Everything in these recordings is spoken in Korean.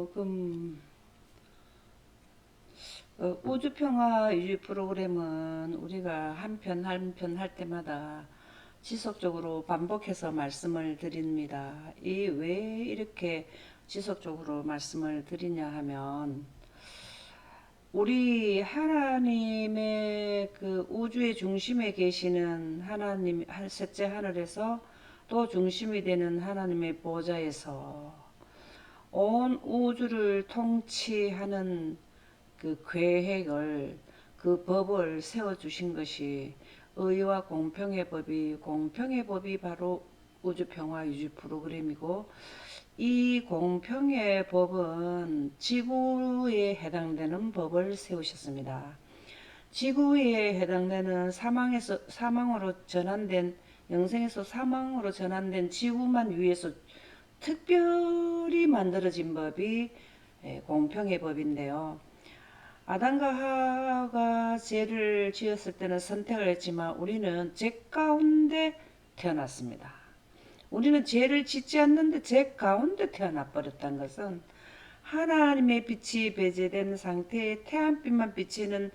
조금 우주평화 유지 프로그램은 우리가 한 편 한 편 할 때마다 지속적으로 반복해서 말씀을 드립니다. 이 왜 이렇게 지속적으로 말씀을 드리냐 하면 우리 하나님의 그 우주의 중심에 계시는 하나님 셋째 하늘에서 또 중심이 되는 하나님의 보좌에서 온 우주를 통치하는 그 계획을, 그 법을 세워주신 것이 의와 공평의 법이 바로 우주평화 유지 프로그램이고, 이 공평의 법은 지구에 해당되는 법을 세우셨습니다. 지구에 해당되는 사망으로 전환된, 영생에서 사망으로 전환된 지구만 위해서 특별히 만들어진 법이 공평의 법인데요. 아담과 하와가 죄를 지었을 때는 선택을 했지만 우리는 죄 가운데 태어났습니다. 우리는 죄를 짓지 않는데 죄 가운데 태어나 버렸다는 것은 하나님의 빛이 배제된 상태에 태양빛만 비치는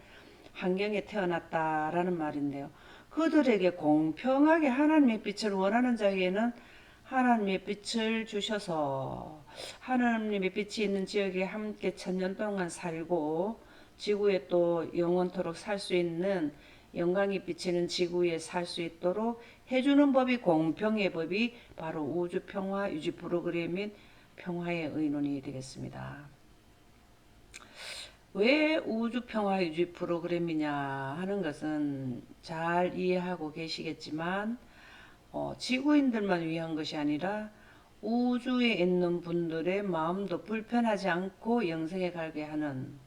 환경에 태어났다라는 말인데요. 그들에게 공평하게 하나님의 빛을 원하는 자에게는 하나님의 빛을 주셔서 하나님의 빛이 있는 지역에 함께 천년 동안 살고 지구에 또 영원토록 살 수 있는 영광이 비치는 지구에 살 수 있도록 해주는 법이 공평의 법이 바로 우주평화 유지 프로그램인 평화의 의논이 되겠습니다. 왜 우주평화 유지 프로그램이냐 하는 것은 잘 이해하고 계시겠지만 지구인들만 위한 것이 아니라 우주에 있는 분들의 마음도 불편하지 않고 영생에 가게 하는,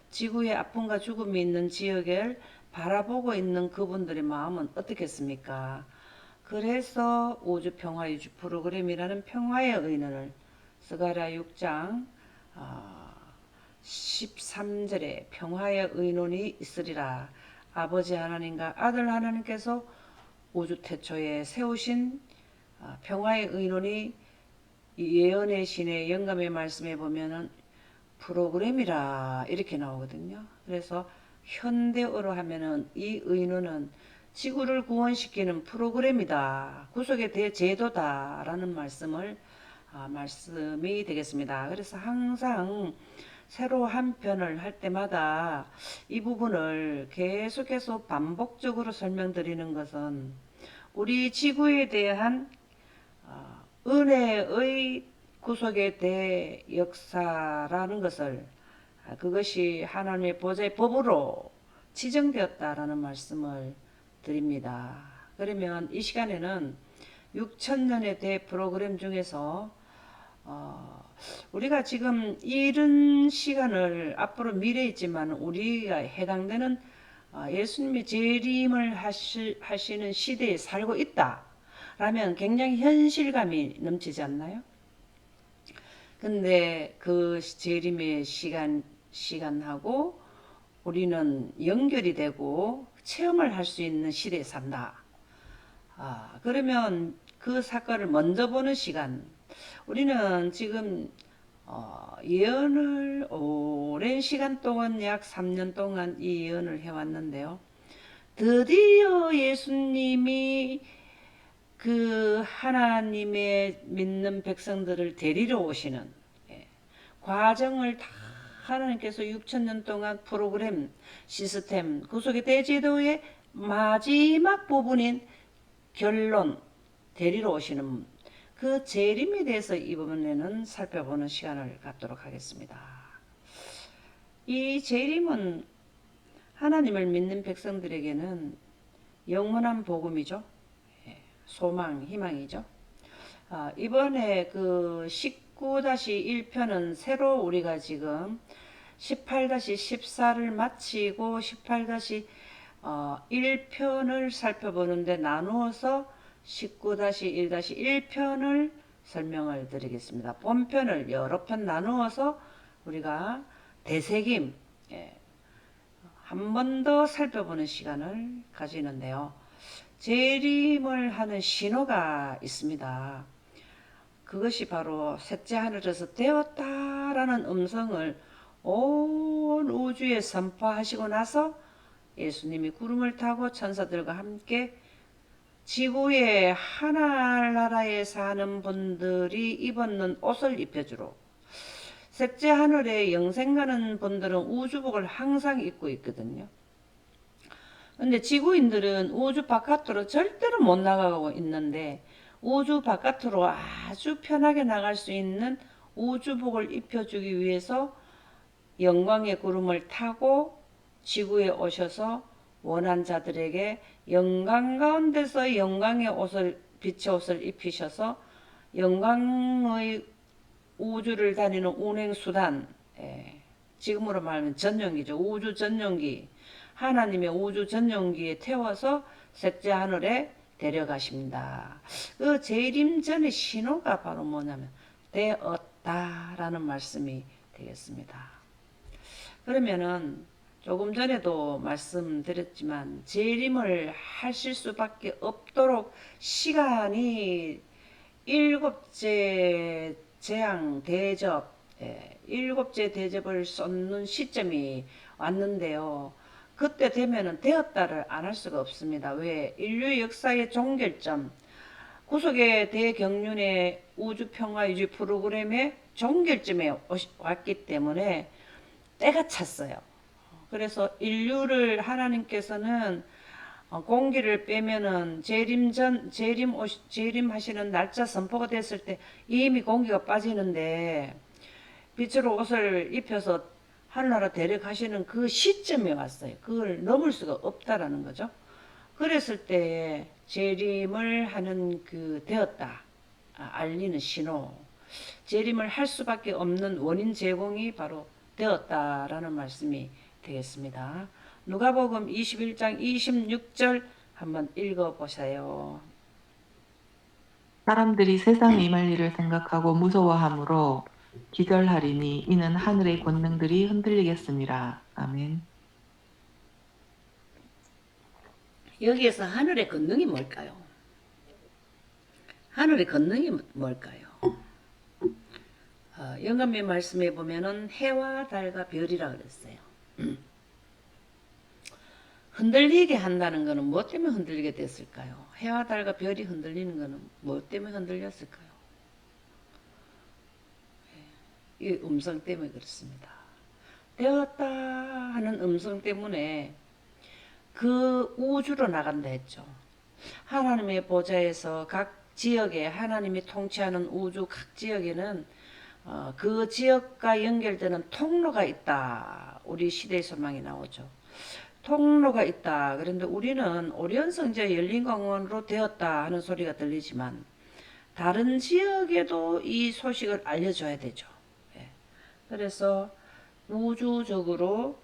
지구에 아픔과 죽음이 있는 지역을 바라보고 있는 그분들의 마음은 어떻겠습니까? 그래서 우주평화유지 프로그램이라는 평화의 의논을 스가랴 6장 13절에 평화의 의논이 있으리라. 아버지 하나님과 아들 하나님께서 우주 태초에 세우신 평화의 의논이 예언의 신의 영감의 말씀에 보면은 프로그램이라 이렇게 나오거든요. 그래서 현대어로 하면은 이 의논은 지구를 구원시키는 프로그램이다, 구속의 대제도다라는 말씀이 되겠습니다. 그래서 항상 새로 한 편을 할 때마다 이 부분을 계속해서 반복적으로 설명드리는 것은 우리 지구에 대한 은혜의 구속의 대역사라는 것을, 그것이 하나님의 보좌의 법으로 지정되었다라는 말씀을 드립니다. 그러면 이 시간에는 6천년의 대프로그램 중에서 우리가 지금 이런 시간을 앞으로 미래에 있지만 우리가 해당되는 예수님의 재림을 하시는 시대에 살고 있다 라면 굉장히 현실감이 넘치지 않나요? 근데 그 재림의 시간하고 우리는 연결이 되고 체험을 할 수 있는 시대에 산다. 그러면 그 사건을 먼저 보는 시간, 우리는 지금 예언을 오랜 시간 동안 약 3년 동안 이 예언을 해왔는데요. 드디어 예수님이 그 하나님의 믿는 백성들을 데리러 오시는 과정을 다 하나님께서 6천년 동안 프로그램, 시스템, 구속의 대제도의 마지막 부분인 결론, 데리러 오시는 그 재림에 대해서 이번에는 살펴보는 시간을 갖도록 하겠습니다. 이 재림은 하나님을 믿는 백성들에게는 영원한 복음이죠. 소망, 희망이죠. 이번에 그 19-1편은 새로 우리가 지금 18-14를 마치고 18-1편을 살펴보는데 나누어서 19-1-1편을 설명을 드리겠습니다. 본편을 여러 편 나누어서 우리가 되새김, 한 번 더 살펴보는 시간을 가지는데요. 재림을 하는 신호가 있습니다. 그것이 바로 셋째 하늘에서 되었다라는 음성을 온 우주에 선포하시고 나서 예수님이 구름을 타고 천사들과 함께 지구의 하늘나라에 사는 분들이 입었는 옷을 입혀주러, 셋째 하늘에 영생 가는 분들은 우주복을 항상 입고 있거든요. 근데 지구인들은 우주 바깥으로 절대로 못 나가고 있는데, 우주 바깥으로 아주 편하게 나갈 수 있는 우주복을 입혀주기 위해서 영광의 구름을 타고 지구에 오셔서 원한 자들에게 영광 가운데서 영광의 옷을, 빛의 옷을 입히셔서 영광의 우주를 다니는 운행수단, 지금으로 말하면 전용기죠. 우주 전용기, 하나님의 우주 전용기에 태워서 셋째 하늘에 데려가십니다. 그 재림 전의 신호가 바로 뭐냐면 되었다라는 말씀이 되겠습니다. 그러면은 조금 전에도 말씀드렸지만 재림을 하실 수밖에 없도록 시간이 일곱째 재앙 대접, 일곱째 대접을 쏟는 시점이 왔는데요. 그때 되면은 되었다를 안 할 수가 없습니다. 왜? 인류 역사의 종결점, 구속의 대경륜의 우주평화유지 프로그램의 종결점에 왔기 때문에 때가 찼어요. 그래서 인류를 하나님께서는 공기를 빼면은 재림하시는 날짜 선포가 됐을 때 이미 공기가 빠지는데 빛으로 옷을 입혀서 하늘나라 데려가시는 그 시점에 왔어요. 그걸 넘을 수가 없다라는 거죠. 그랬을 때 재림을 하는 그 되었다 알리는 신호, 재림을 할 수밖에 없는 원인 제공이 바로 되었다라는 말씀이 되겠습니다. 누가복음 21장 26절 한번 읽어보세요. 사람들이 세상에 임할 일을 생각하고 무서워하므로 기절하리니 이는 하늘의 권능들이 흔들리겠습니다. 아멘. 여기에서 하늘의 권능이 뭘까요? 하늘의 권능이 뭘까요? 영감의 말씀에 보면은 해와 달과 별이라 그랬어요. 흔들리게 한다는 것은 뭐 때문에 흔들리게 됐을까요? 해와 달과 별이 흔들리는 것은 뭐 때문에 흔들렸을까요? 이 음성 때문에 그렇습니다. 되었다 하는 음성 때문에 그 우주로 나간다 했죠. 하나님의 보좌에서 각 지역에, 하나님이 통치하는 우주 각 지역에는 그 지역과 연결되는 통로가 있다. 우리 시대의 소망이 나오죠. 통로가 있다. 그런데 우리는 오리온 성지의 열린 공원으로 되었다 하는 소리가 들리지만 다른 지역에도 이 소식을 알려줘야 되죠. 그래서 우주적으로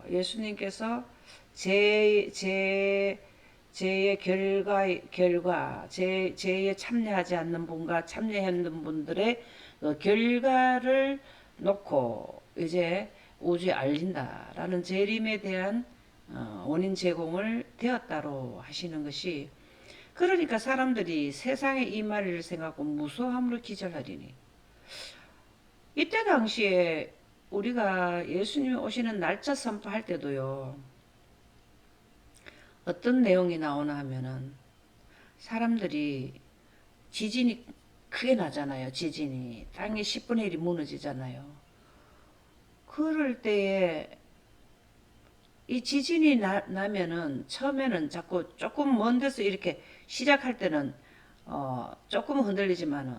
예수님께서 제의 제에 참여하지 않는 분과 참여했는 분들의 결과를 놓고 이제 우주에 알린다라는 재림에 대한 원인 제공을 되었다로 하시는 것이, 그러니까 사람들이 세상에 임할 일을 생각하고 무서함으로 기절하리니, 이때 당시에 우리가 예수님이 오시는 날짜 선포할 때도요, 어떤 내용이 나오나 하면은 사람들이 지진이 크게 나잖아요. 지진이 땅의 10분의 1이 무너지잖아요. 그럴 때에 이 지진이 나면은 처음에는 자꾸 조금 먼 데서 이렇게 시작할 때는 조금 흔들리지만은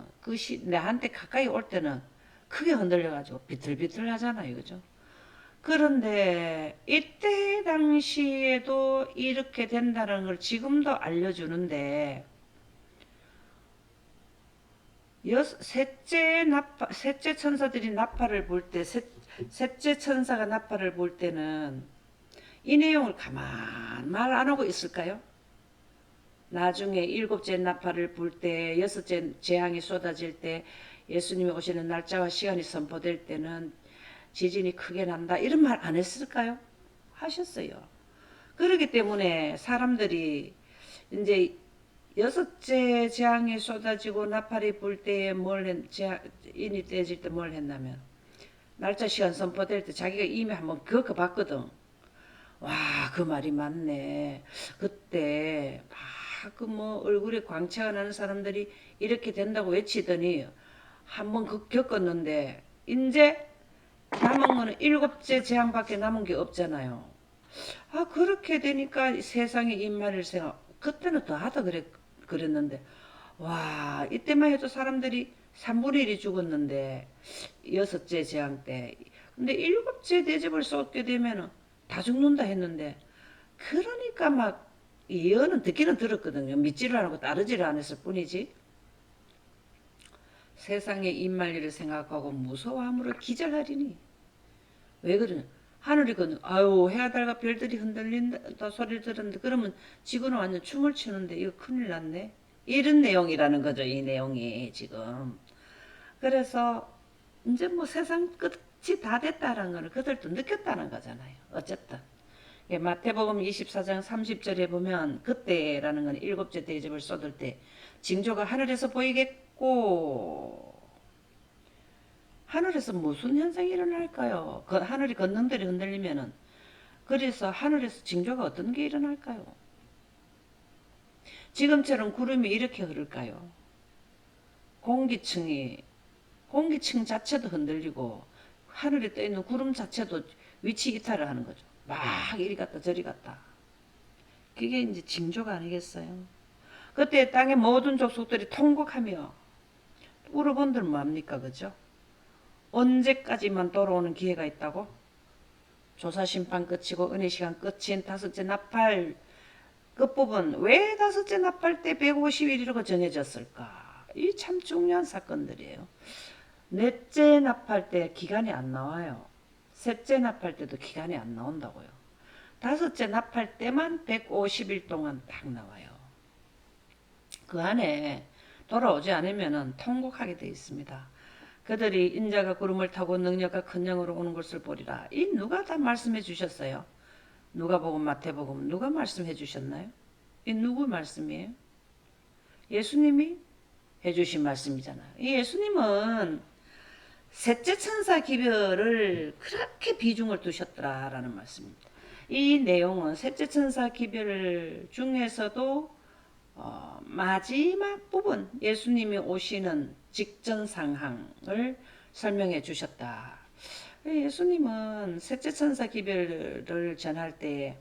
내한테 가까이 올 때는 크게 흔들려가지고 비틀비틀 하잖아요. 그죠? 그런데 이때 당시에도 이렇게 된다는 걸 지금도 알려주는데, 셋째 천사들이 나팔을 불 때, 셋째 천사가 나팔을 불 때는 이 내용을 가만 말 안 하고 있을까요? 나중에 일곱째 나팔을 불 때, 여섯째 재앙이 쏟아질 때, 예수님이 오시는 날짜와 시간이 선포될 때는 지진이 크게 난다, 이런 말 안 했을까요? 하셨어요. 그렇기 때문에 사람들이 이제 여섯째 재앙이 쏟아지고 나팔이 불 때에 인이 떼질 때 뭘 했냐면 날짜 시간 선포될 때 자기가 이미 한번 겪어봤거든. 와, 그 말이 맞네. 그때 막 그 뭐 얼굴에 광채가 나는 사람들이 이렇게 된다고 외치더니 한번 겪었는데 이제 남은 거는 일곱째 재앙밖에 남은 게 없잖아요. 아, 그렇게 되니까 세상의 입맛을 생각. 그때는 더 하다 그랬는데 와, 이때만 해도 사람들이 3분의 1이 죽었는데 여섯째 재앙 때. 근데 일곱째 대접을 쏟게 되면은 다 죽는다 했는데 그러니까 막 예언은 듣기는 들었거든요. 믿지를 않고 따르지를 않았을 뿐이지. 세상의 입말리를 생각하고 무서워함으로 기절하리니. 왜 그러냐? 하늘이 아유, 해와 달과 별들이 흔들린다 소리를 들었는데 그러면 지구는 완전 춤을 추는데 이거 큰일 났네. 이런 내용이라는 거죠. 이 내용이 지금. 그래서 이제 뭐 세상 끝이 다 됐다는 거는 그들도 느꼈다는 거잖아요. 어쨌든. 예, 마태복음 24장 30절에 보면 그때라는 건 일곱째 대접을 쏟을 때 징조가 하늘에서 보이겠고 하늘에서 무슨 현상이 일어날까요? 그 하늘이 걷는들이 흔들리면은 그래서 하늘에서 징조가 어떤 게 일어날까요? 지금처럼 구름이 이렇게 흐를까요? 공기층 자체도 흔들리고 하늘에 떠 있는 구름 자체도 위치 이탈을 하는 거죠. 막 이리 갔다 저리 갔다. 그게 이제 징조가 아니겠어요? 그때 땅의 모든 족속들이 통곡하며 울어본들 뭐합니까, 그죠? 언제까지만 돌아오는 기회가 있다고? 조사심판 끝이고 은혜시간 끝인 다섯째 나팔 끝부분 왜 다섯째 나팔 때 150일이라고 정해졌을까? 이 참 중요한 사건들이에요. 넷째 나팔 때 기간이 안 나와요. 셋째 나팔 때도 기간이 안 나온다고요. 다섯째 나팔 때만 150일 동안 딱 나와요. 그 안에 돌아오지 않으면 통곡하게 되어 있습니다. 그들이 인자가 구름을 타고 능력과 큰 영으로 오는 것을 보리라. 이 누가 다 말씀해 주셨어요? 누가복음, 마태복음 누가 말씀해 주셨나요? 이 누구 말씀이에요? 예수님이 해주신 말씀이잖아요. 이 예수님은 셋째 천사 기별을 그렇게 비중을 두셨더라라는 말씀입니다. 이 내용은 셋째 천사 기별 중에서도 마지막 부분 예수님이 오시는 직전 상황을 설명해 주셨다. 예수님은 셋째 천사 기별을 전할 때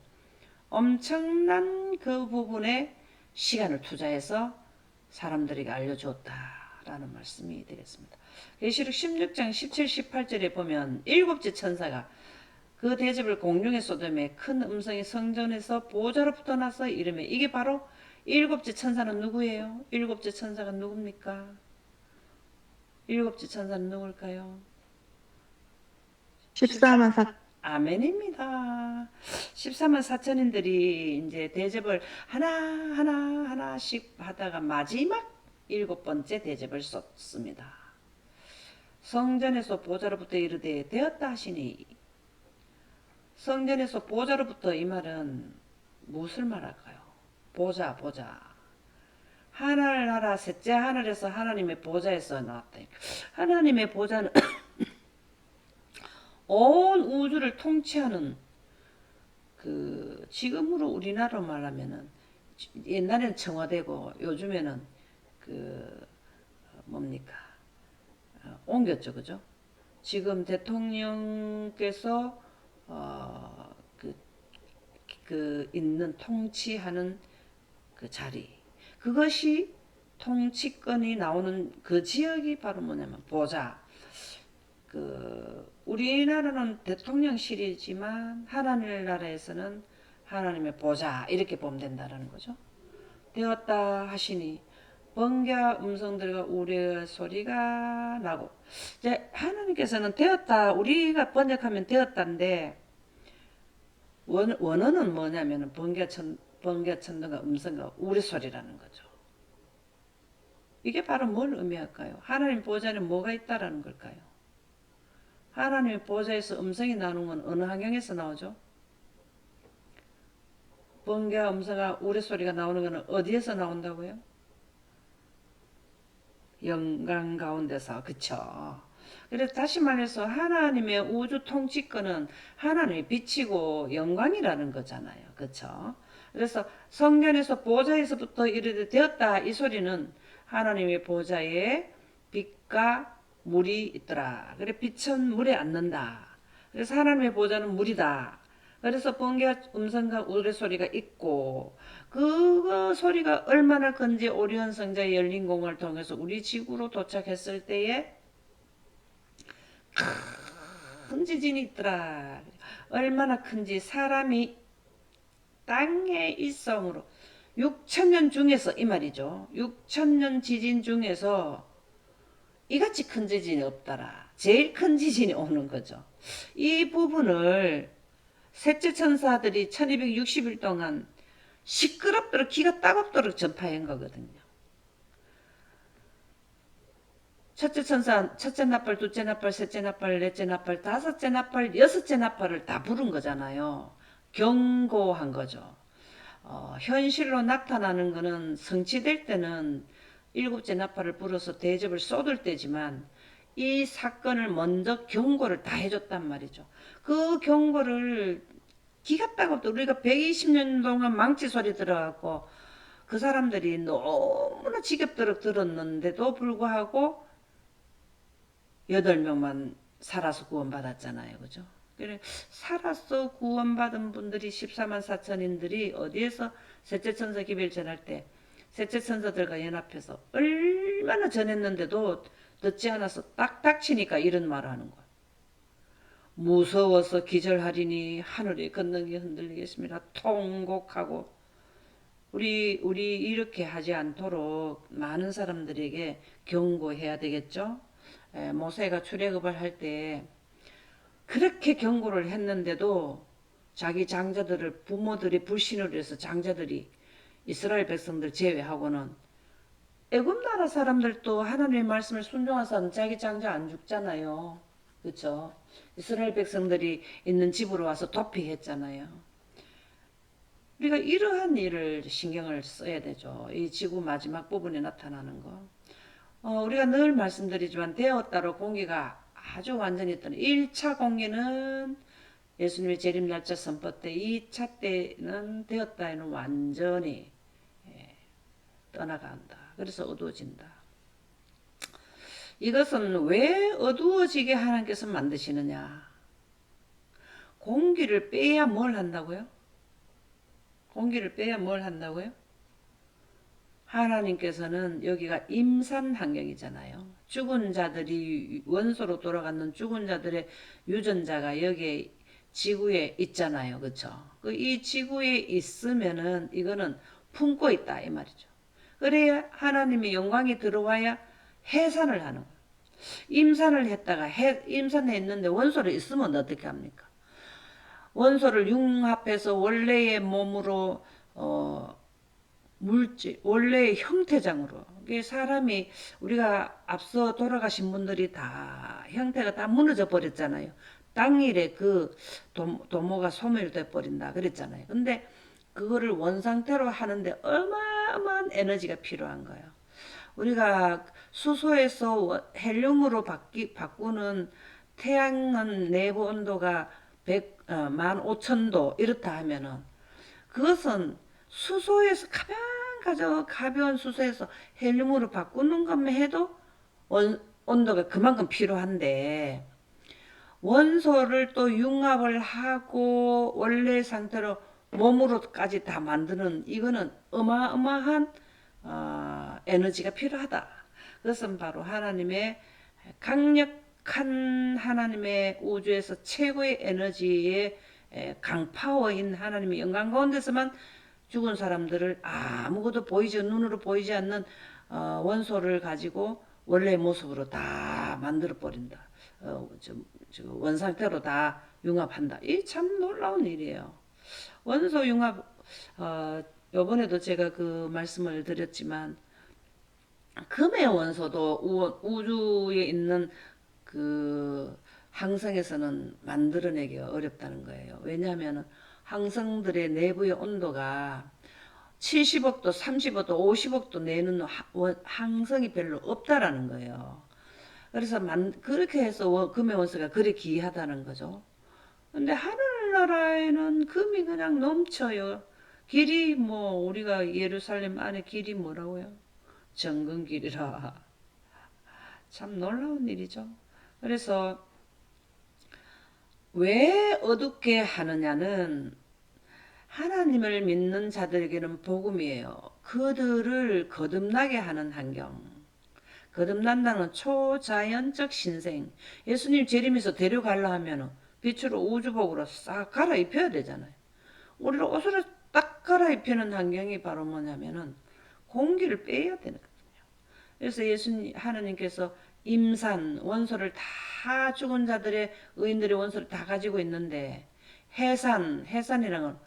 엄청난 그 부분에 시간을 투자해서 사람들에게 알려주었다라는 말씀이 되겠습니다. 계시록 16장 17, 18절에 보면 일곱째 천사가 그 대접을 공중에 쏟으며 큰 음성이 성전에서 보좌로부터 나서 이르며 이게 바로 일곱째 천사는 누구예요? 일곱째 천사가 누굽니까? 일곱째 천사는 누굴까요? 14만 4 아멘입니다. 14만 4천인들이 이제 대접을 하나씩 하다가 마지막 일곱 번째 대접을 쏟습니다. 성전에서 보좌로부터 이르되 되었다 하시니 성전에서 보좌로부터 이 말은 무엇을 말할까요? 보좌. 하늘나라 셋째 하늘에서 하나님의 보좌에서 나왔다. 하나님의 보좌는 온 우주를 통치하는 그 지금으로 우리나라로 말하면은 옛날에는 청와대고 요즘에는 그 뭡니까 옮겼죠, 그죠? 지금 대통령께서 그 있는 통치하는 그 자리 그것이 통치권이 나오는 그 지역이 바로 뭐냐면 보좌. 그 우리나라는 대통령실이지만 하나님 나라에서는 하나님의 보좌 이렇게 보면 된다라는 거죠. 되었다 하시니 번개 음성들과 우리의 소리가 나고 이제 하나님께서는 되었다 우리가 번역하면 되었다인데 원어는 뭐냐면은 번개천둥과 음성과 우리 소리라는 거죠. 이게 바로 뭘 의미할까요? 하나님 보좌에 뭐가 있다라는 걸까요? 하나님의 보좌에서 음성이 나오는 건 어느 환경에서 나오죠? 번개와 음성과 우레소리가 나오는 것은 어디에서 나온다고요? 영광 가운데서. 그쵸? 그래서 다시 말해서 하나님의 우주 통치권은 하나님의 빛이고 영광이라는 거잖아요. 그쵸? 그래서 성전에서 보좌에서부터 이르되 되었다 이 소리는 하나님의 보좌에 빛과 물이 있더라. 그래 빛은 물에 앉는다. 그래서 하나님의 보좌는 물이다. 그래서 번개와 음성과 우레 소리가 있고 그 소리가 얼마나 큰지 오리온 성자의 열린 공을 통해서 우리 지구로 도착했을 때에 큰 지진이 있더라. 얼마나 큰지 사람이 땅의 일성으로 6천년 중에서 이 말이죠. 6천년 지진 중에서 이같이 큰 지진이 없더라. 제일 큰 지진이 오는 거죠. 이 부분을 셋째 천사들이 1260일 동안 시끄럽도록 기가 따갑도록 전파한 거거든요. 첫째 천사, 첫째 나팔, 둘째 나팔, 셋째 나팔, 넷째 나팔, 다섯째 나팔, 여섯째 나팔을 다 부른 거잖아요. 경고한 거죠. 현실로 나타나는 거는 성취될 때는 일곱째 나팔을 불어서 대접을 쏟을 때지만 이 사건을 먼저 경고를 다 해줬단 말이죠. 그 경고를 기가 따갑다. 우리가 120년 동안 망치 소리 들어갖고 그 사람들이 너무나 지겹도록 들었는데도 불구하고 8명만 살아서 구원받았잖아요. 그죠? 그래, 살아서 구원받은 분들이 14만 4천인들이 어디에서 셋째 천사 기별 전할 때 셋째 천사들과 연합해서 얼마나 전했는데도 듣지 않아서 딱딱 치니까 이런 말을 하는 거야. 무서워서 기절하리니 하늘의 권능이 흔들리겠습니다. 통곡하고 우리 이렇게 하지 않도록 많은 사람들에게 경고해야 되겠죠. 모세가 출애굽을 할 때 그렇게 경고를 했는데도 자기 장자들을 부모들이 불신을 해서 장자들이 이스라엘 백성들 제외하고는 애굽 나라 사람들도 하나님의 말씀을 순종해서는 자기 장자 안 죽잖아요. 그렇죠? 이스라엘 백성들이 있는 집으로 와서 도피했잖아요. 우리가 이러한 일을 신경을 써야 되죠. 이 지구 마지막 부분에 나타나는 거. 우리가 늘 말씀드리지만 되었다로 공기가 아주 완전히 떠나. 1차 공기는 예수님의 재림 날짜 선포 때, 2차 때는 되었다에는 완전히 떠나간다. 그래서 어두워진다. 이것은 왜 어두워지게 하나님께서 만드시느냐? 공기를 빼야 뭘 한다고요? 공기를 빼야 뭘 한다고요? 하나님께서는 여기가 임산 환경이잖아요. 죽은 자들이 원소로 돌아가는 죽은 자들의 유전자가 여기에 지구에 있잖아요. 그렇죠? 이 지구에 있으면은 이거는 품고 있다 이 말이죠. 그래야 하나님의 영광이 들어와야 해산을 하는 거예요. 임산을 했다가 임산했는데 원소를 있으면 어떻게 합니까? 원소를 융합해서 원래의 몸으로 물질 원래의 형태장으로 사람이 우리가 앞서 돌아가신 분들이 다 형태가 다 무너져 버렸잖아요. 당일에 그 도모가 소멸돼 버린다 그랬잖아요. 근데 그거를 원상태로 하는데 어마어마한 에너지가 필요한 거예요. 우리가 수소에서 헬륨으로 바꾸는 태양은 내부 온도가 15,000도 이렇다 하면은 그것은 수소에서 가벼운 수소에서 헬륨으로 바꾸는 것만 해도 온도가 그만큼 필요한데 원소를 또 융합을 하고 원래 상태로 몸으로까지 다 만드는 이거는 어마어마한 에너지가 필요하다. 그것은 바로 하나님의 강력한 하나님의 우주에서 최고의 에너지의 강파워인 하나님의 영광 가운데서만 죽은 사람들을 아무것도 눈으로 보이지 않는 원소를 가지고 원래 모습으로 다 만들어 버린다. 원상태로 다 융합한다. 이 참 놀라운 일이에요. 원소 융합 요번에도 제가 그 말씀을 드렸지만 금의 원소도 우주에 있는 그 항성에서는 만들어내기가 어렵다는 거예요. 왜냐하면 항성들의 내부의 온도가 70억도, 30억도, 50억도 내는 항성이 별로 없다라는 거예요. 그래서 그렇게 해서 금의 원소가 그리 귀하다는 거죠. 근데 하늘나라에는 금이 그냥 넘쳐요. 길이 뭐 우리가 예루살렘 안에 길이 뭐라고요? 정금길이라. 참 놀라운 일이죠. 그래서 왜 어둡게 하느냐는 하나님을 믿는 자들에게는 복음이에요. 그들을 거듭나게 하는 환경. 거듭난다는 초자연적 신생. 예수님 재림에서 데려가려 하면 빛으로 우주복으로 싹 갈아입혀야 되잖아요. 우리를 옷을 딱 갈아입히는 환경이 바로 뭐냐면은 공기를 빼야 되는 거거든요. 그래서 하나님께서 임산, 원소를 다 죽은 자들의 의인들의 원소를 다 가지고 있는데 해산이라는 건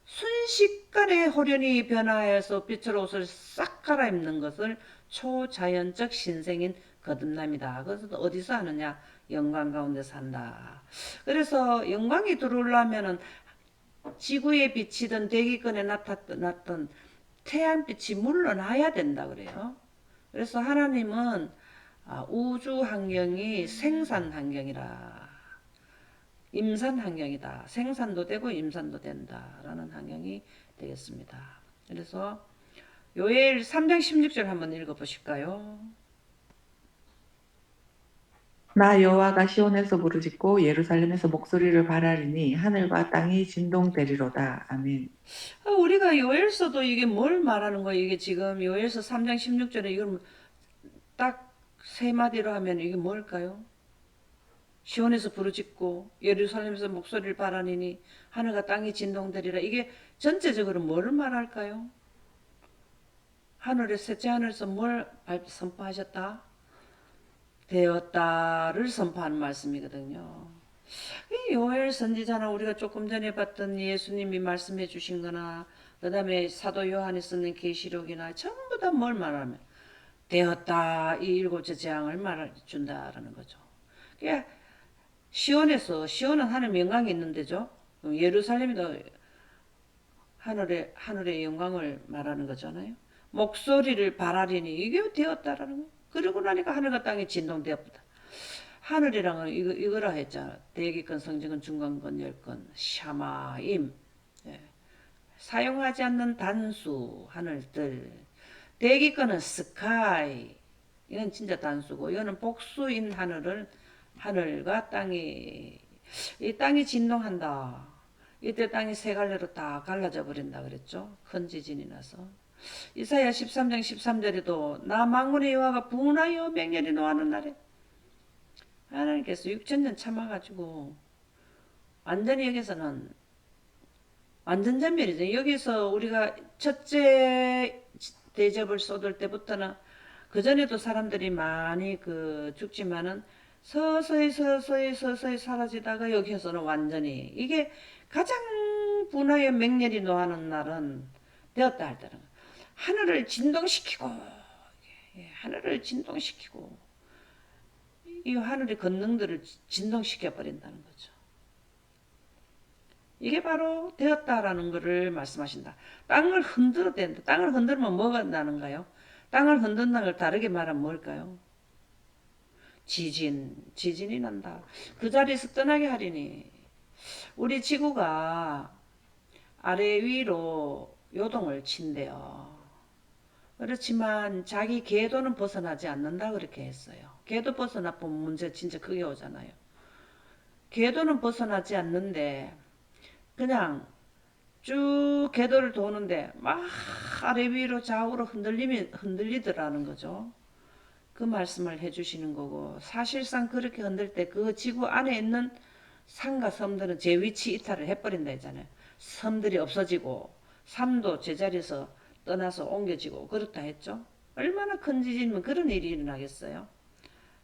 순식간에 호련히 변화해서 빛으로 옷을 싹 갈아입는 것을 초자연적 신생인 거듭남이다. 그래서 어디서 하느냐? 영광 가운데 산다. 그래서 영광이 들어오려면은 지구에 비치던 대기권에 나타났던 태양빛이 물러나야 된다 그래요. 그래서 하나님은 우주 환경이 생산 환경이라. 임산 환경이다. 생산도 되고 임산도 된다라는 환경이 되겠습니다. 그래서 요엘 3장 16절 한번 읽어보실까요? 나 여호와가 시온에서 부르짖고 예루살렘에서 목소리를 발하리니 하늘과 땅이 진동되리로다. 아멘. 우리가 요엘서도 이게 뭘 말하는 거예요? 이게 지금 요엘서 3장 16절에 이걸 딱 세 마디로 하면 이게 뭘까요? 시온에서 부르짖고 예루살렘에서 목소리를 발하니니 하늘과 땅이 진동되리라. 이게 전체적으로 뭘 말할까요? 하늘의 셋째 하늘에서 뭘 선포하셨다? 되었다를 선포하는 말씀이거든요. 이 요엘 선지자나 우리가 조금 전에 봤던 예수님이 말씀해 주신 거나 그 다음에 사도 요한이 쓰는 계시록이나 전부 다 뭘 말하면 되었다, 이 일곱째 재앙을 말해준다라는 거죠. 그러니까 시온은 하나님의 영광이 있는 데죠. 예루살렘도 하늘의 영광을 말하는 거잖아요. 목소리를 발하리니 이게 되었다라는 거. 그러고 나니까 하늘과 땅이 진동되었다. 하늘이랑은 이거라 했잖아. 대기권, 성지권, 중간권, 열권, 샤마임. 예. 사용하지 않는 단수, 하늘들. 대기권은 스카이. 이건 진짜 단수고, 이거는 복수인 하늘과 땅이, 이 땅이 진동한다. 이때 땅이 세 갈래로 다 갈라져 버린다 그랬죠. 큰 지진이 나서. 이사야 13장 13절에도 나 만군의 여호와가 분하여 맹렬히 노하는 날에 하나님께서 6천년 참아가지고 완전히 여기서는 완전 전멸이죠. 여기서 우리가 첫째 대접을 쏟을 때부터는 그전에도 사람들이 많이 죽지만은 서서히 사라지다가 여기서는 완전히 이게 가장 분하여 맹렬히 노하는 날은 되었다 할 때는 하늘을 진동시키고 하늘을 진동시키고 이 하늘의 권능들을 진동시켜 버린다는 거죠. 이게 바로 되었다라는 것을 말씀하신다. 땅을 흔들어야 된다. 땅을 흔들면 뭐가 나는가요? 땅을 흔든다는 걸 다르게 말하면 뭘까요? 지진이 난다. 그 자리에서 떠나게 하리니 우리 지구가 아래 위로 요동을 친대요. 그렇지만 자기 궤도는 벗어나지 않는다 그렇게 했어요. 궤도 벗어나면 문제 진짜 크게 오잖아요. 궤도는 벗어나지 않는데 그냥 쭉 궤도를 도는데 막 아래 위로 좌우로 흔들리더라는 거죠. 그 말씀을 해주시는 거고 사실상 그렇게 흔들 때 그 지구 안에 있는 산과 섬들은 제 위치 이탈을 해버린다 했잖아요. 섬들이 없어지고 삶도 제자리에서 떠나서 옮겨지고 그렇다 했죠. 얼마나 큰 지진이면 그런 일이 일어나겠어요.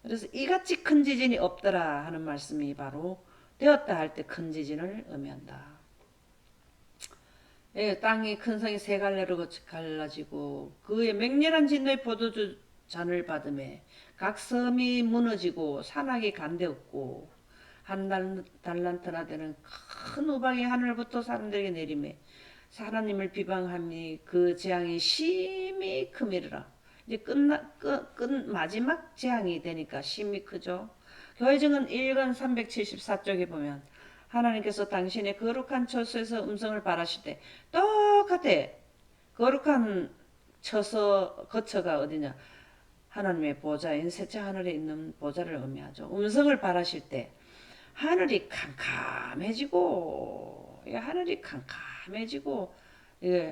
그래서 이같이 큰 지진이 없더라 하는 말씀이 바로 되었다 할 때 큰 지진을 의미한다. 예, 땅이 큰 성이 세 갈래로 갈라지고 그의 맹렬한 진노의 포도주 잔을 받음에 각 섬이 무너지고 산악이 간데없고 한 달란트나 되는 큰 우박이 하늘부터 사람들에게 내리매 하나님을 비방함이 그 재앙이 심히 크미르라. 이제 마지막 재앙이 되니까 심히 크죠. 교회증은 1권 374쪽에 보면 하나님께서 당신의 거룩한 처소에서 음성을 발하실 때 똑같아. 거룩한 거처가 어디냐? 하나님의 보좌인 셋째 하늘에 있는 보좌를 의미하죠. 음성을 발하실 때 하늘이 캄캄해지고, 하늘이 캄캄해지고,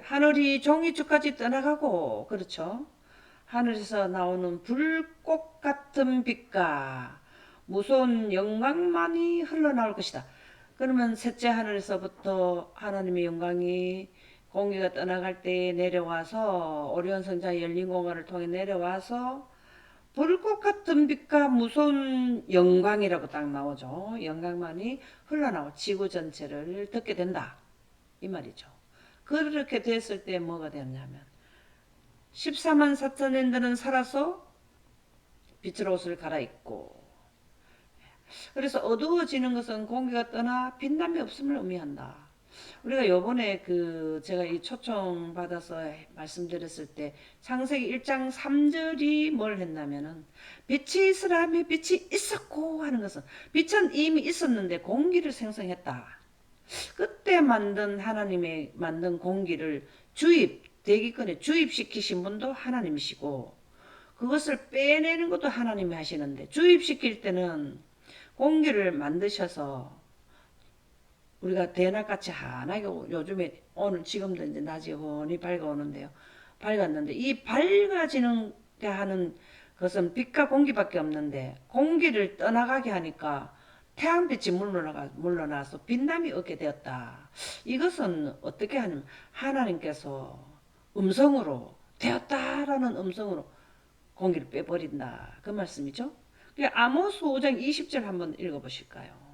하늘이 종이축까지 떠나가고, 그렇죠? 하늘에서 나오는 불꽃 같은 빛과 무서운 영광만이 흘러나올 것이다. 그러면 셋째 하늘에서부터 하나님의 영광이 공기가 떠나갈 때 내려와서 오리온 성자 열린 공간을 통해 내려와서 불꽃 같은 빛과 무서운 영광이라고 딱 나오죠. 영광만이 흘러나와 지구 전체를 덮게 된다. 이 말이죠. 그렇게 됐을 때 뭐가 되었냐면 14만 4천인들은 살아서 빛의 옷을 갈아입고 그래서 어두워지는 것은 공기가 떠나 빛남이 없음을 의미한다. 우리가 요번에 제가 이 초청 받아서 말씀드렸을 때 창세기 1장 3절이 뭘 했냐면은 빛이 있으라 하며 빛이 있었고 하는 것은 빛은 이미 있었는데 공기를 생성했다. 그때 하나님의 만든 공기를 대기권에 주입시키신 분도 하나님이시고 그것을 빼내는 것도 하나님이 하시는데 주입시킬 때는 공기를 만드셔서 우리가 대낮같이 환하게 요즘에 오늘 지금도 이제 낮이 훤히 밝아오는데요. 밝았는데 이 밝아지는 게 하는 것은 빛과 공기밖에 없는데 공기를 떠나가게 하니까 태양빛이 물러나서 빛남이 없게 되었다. 이것은 어떻게 하냐면 하나님께서 음성으로 되었다라는 음성으로 공기를 빼버린다. 그 말씀이죠. 아모스 5장 20절 한번 읽어보실까요?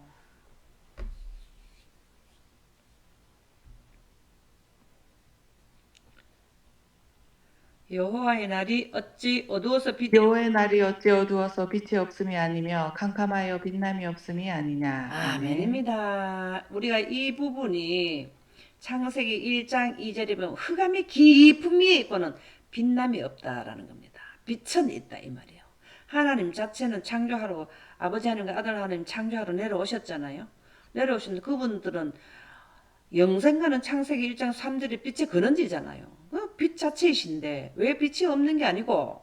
여호와의 날이 어찌 어두워서 여호와의 날이 어찌 어두워서 빛이 없음이 아니며 캄캄하여 빛남이 없음이 아니냐. 아멘. 아멘입니다. 우리가 이 부분이 창세기 1장 2절에 보면 흑암이 깊은 위에 있고는 빛남이 없다라는 겁니다. 빛은 있다 이 말이에요. 하나님 자체는 창조하러 아버지 하나님과 아들 하나님 창조하러 내려오셨잖아요. 내려오신 그분들은 영생가는 창세기 1장 3절에 빛의 근원지잖아요. 빛 자체이신데 왜 빛이 없는 게 아니고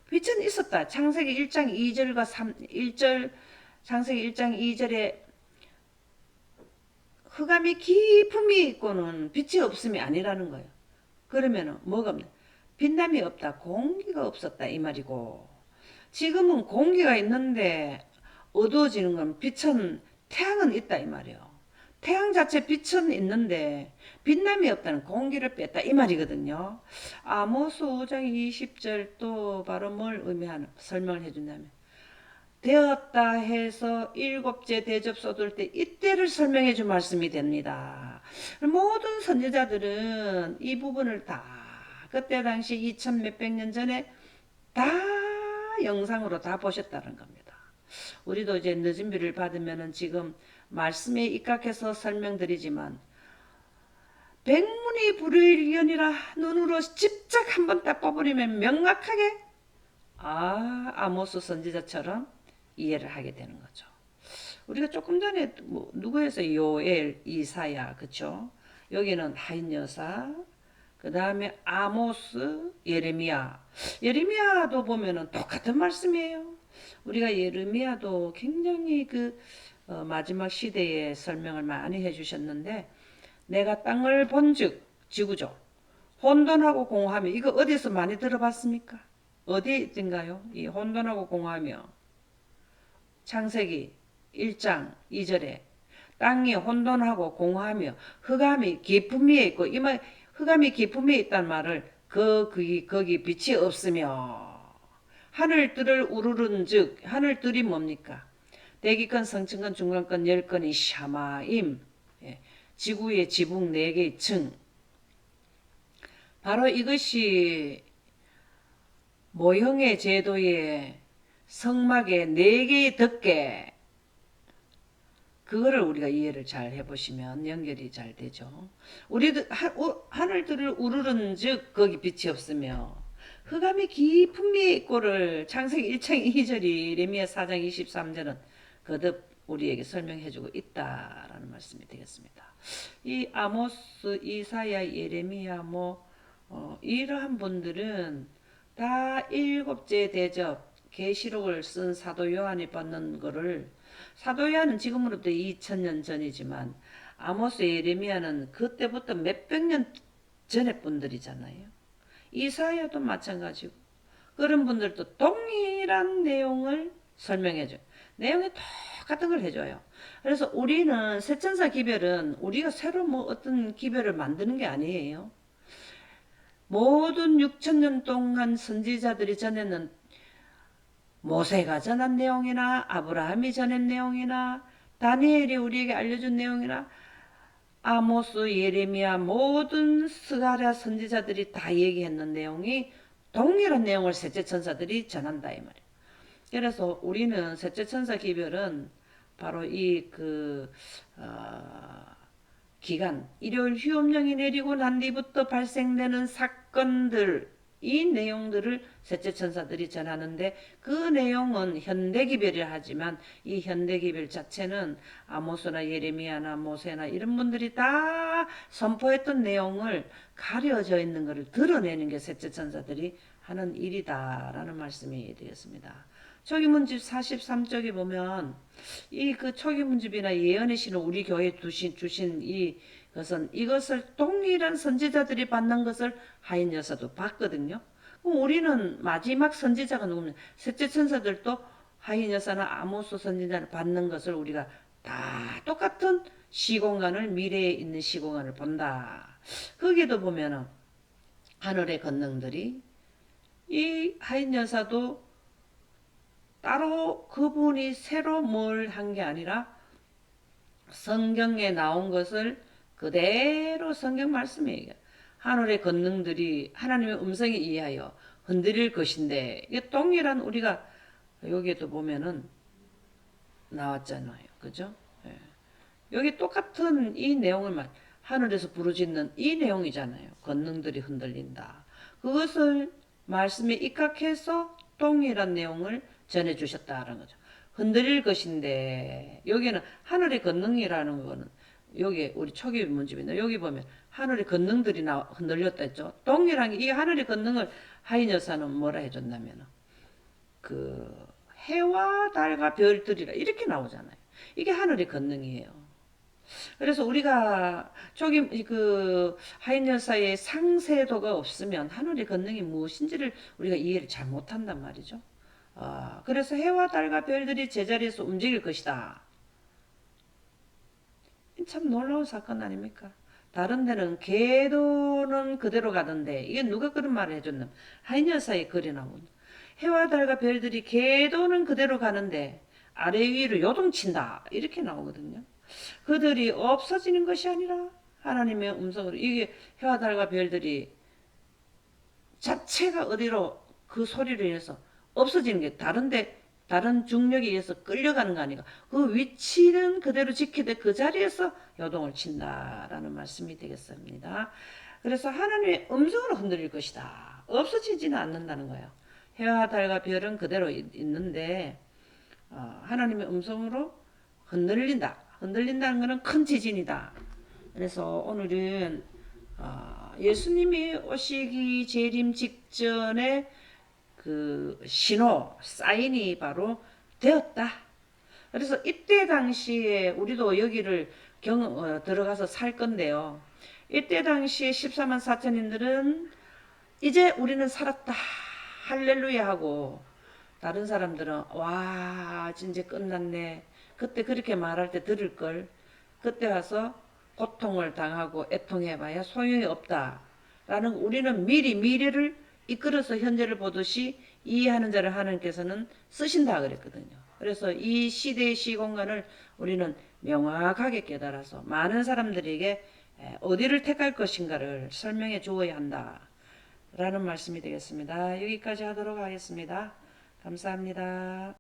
빛은 있었다. 창세기 1장 2절과 1절 창세기 1장 2절에 흑암이 깊은 위에 있고는 빛이 없음이 아니라는 거예요. 그러면 뭐가 없냐? 빛남이 없다. 공기가 없었다 이 말이고 지금은 공기가 있는데 어두워지는 건 태양은 있다 이 말이에요. 태양 자체 빛은 있는데 빛남이 없다는 공기를 뺐다 이 말이거든요. 아모스 5장 20절 또 바로 뭘 설명을 해준다면 되었다 해서 일곱째 대접 쏟을 때 이때를 설명해 준 말씀이 됩니다. 모든 선지자들은 이 부분을 다 그때 당시 2000 몇백 년 전에 다 영상으로 다 보셨다는 겁니다. 우리도 이제 늦은 비를 받으면은 지금 말씀에 입각해서 설명드리지만 백문이 불여일견이라 눈으로 집착 한번 딱 봐버리면 명확하게 아모스 선지자처럼 이해를 하게 되는 거죠. 우리가 조금 전에 누구에서 요엘, 이사야, 그쵸? 여기는 하인 여사, 그 다음에 아모스, 예레미야도 보면은 똑같은 말씀이에요. 우리가 예레미야도 굉장히 마지막 시대의 설명을 많이 해주셨는데 내가 땅을 본즉 지구죠. 혼돈하고 공허하며 이거 어디서 많이 들어봤습니까? 어디에 있던가요? 이 혼돈하고 공허하며 창세기 1장 2절에 땅이 혼돈하고 공허하며 흑암이 깊은 위에 있고 흑암이 깊은 위에 있다는 말을 거기 빛이 없으며 하늘들을 우르른즉 하늘들이 뭡니까? 대기권, 성층권, 중간권, 열권이 샤마임, 지구의 지붕 4개의 층. 바로 이것이 모형의 제도의 성막의 4개의 덮개, 그거를 우리가 이해를 잘 해보시면 연결이 잘 되죠. 우리들 하늘들을 우르른 즉 거기 빛이 없으며 흑암이 깊은 미에 있고를 창세기 1장 2절이 예레미야 4장 23절은 거듭 우리에게 설명해주고 있다라는 말씀이 되겠습니다. 이 아모스, 이사야, 예레미야 이러한 분들은 다 일곱째 대접 계시록을 쓴 사도 요한이 받는 거를, 사도 요한은 지금으로부터 2000년 전이지만 아모스, 예레미야는 그때부터 몇백 년 전의 분들이잖아요. 이사야도 마찬가지고 그런 분들도 동일한 내용을 설명해줘요. 내용이 똑같은 걸 해줘요. 그래서 우리는 세천사 기별은 우리가 새로 어떤 기별을 만드는 게 아니에요. 모든 6천년 동안 선지자들이 전에는 모세가 전한 내용이나 아브라함이 전한 내용이나 다니엘이 우리에게 알려준 내용이나 아모스, 예레미야 모든 스가랴 선지자들이 다 얘기했는 내용이 동일한 내용을 셋째 천사들이 전한다 이 말이에요. 그래서 우리는 셋째 천사 기별은 바로 기간 일요일 휴업령이 내리고 난 뒤부터 발생되는 사건들, 이 내용들을 셋째 천사들이 전하는데 그 내용은 현대기별이라 하지만 이 현대기별 자체는 아모스나 예레미야나 모세나 이런 분들이 다 선포했던 내용을 가려져 있는 것을 드러내는 게 셋째 천사들이 하는 일이다라는 말씀이 되겠습니다. 초기문집 43쪽에 보면 초기문집이나 예언의 신을 우리 교회에 주신 이것을 동일한 선지자들이 받는 것을 하인 여사도 봤거든요. 그럼 우리는 마지막 선지자가 누구냐? 셋째 천사들도 하인 여사나 아모스 선지자를 받는 것을 우리가 다 똑같은 시공간을, 미래에 있는 시공간을 본다. 거기에도 보면은 하늘의 권능들이 이 하인 여사도 따로 그분이 새로 뭘 한 게 아니라 성경에 나온 것을 그대로 성경 말씀이에요. 하늘의 권능들이 하나님의 음성에 의하여 흔들릴 것인데, 이게 동일한 우리가 여기에도 보면은 나왔잖아요. 그죠? 예. 여기 똑같은 이 내용을 하늘에서 부르짖는 이 내용이잖아요. 권능들이 흔들린다. 그것을 말씀에 입각해서 동일한 내용을 전해주셨다는 거죠. 흔들릴 것인데, 여기는 하늘의 권능이라는 거는 여기 우리 초기 문집인데 여기 보면 하늘의 권능들이 흔들렸다 했죠. 동일한 이 하늘의 권능을 하인 여사는 뭐라 해줬냐면 해와 달과 별들이라 이렇게 나오잖아요. 이게 하늘의 권능이에요. 그래서 우리가 하인 여사의 상세도가 없으면 하늘의 권능이 무엇인지를 우리가 이해를 잘 못한단 말이죠. 그래서 해와 달과 별들이 제자리에서 움직일 것이다. 참 놀라운 사건 아닙니까? 다른 데는 궤도는 그대로 가던데 이게 누가 그런 말을 해줬나? 하인 여사의 글이 나오는 해와 달과 별들이 궤도는 그대로 가는데 아래 위로 요동친다 이렇게 나오거든요. 그들이 없어지는 것이 아니라 하나님의 음성으로, 이게 해와 달과 별들이 자체가 어디로 그 소리를 인해서 없어지는 게 다른 중력에 의해서 끌려가는 거 아니가. 그 위치는 그대로 지키되 그 자리에서 요동을 친다라는 말씀이 되겠습니다. 그래서 하나님의 음성으로 흔들릴 것이다. 없어지지는 않는다는 거예요. 해와 달과 별은 그대로 있는데 하나님의 음성으로 흔들린다. 흔들린다는 것은 큰 지진이다. 그래서 오늘은 예수님이 오시기 재림 직전에 그 신호, 사인이 바로 되었다. 그래서 이때 당시에 우리도 여기를 들어가서 살 건데요. 이때 당시에 14만 4천인들은 이제 우리는 살았다. 할렐루야 하고, 다른 사람들은 와 진짜 끝났네. 그때 그렇게 말할 때 들을 걸. 그때 와서 고통을 당하고 애통해봐야 소용이 없다. 라는, 우리는 미리 미래를 이끌어서 현재를 보듯이 이해하는 자를 하나님께서는 쓰신다 그랬거든요. 그래서 이 시대의 시공간을 우리는 명확하게 깨달아서 많은 사람들에게 어디를 택할 것인가를 설명해 주어야 한다 라는 말씀이 되겠습니다. 여기까지 하도록 하겠습니다. 감사합니다.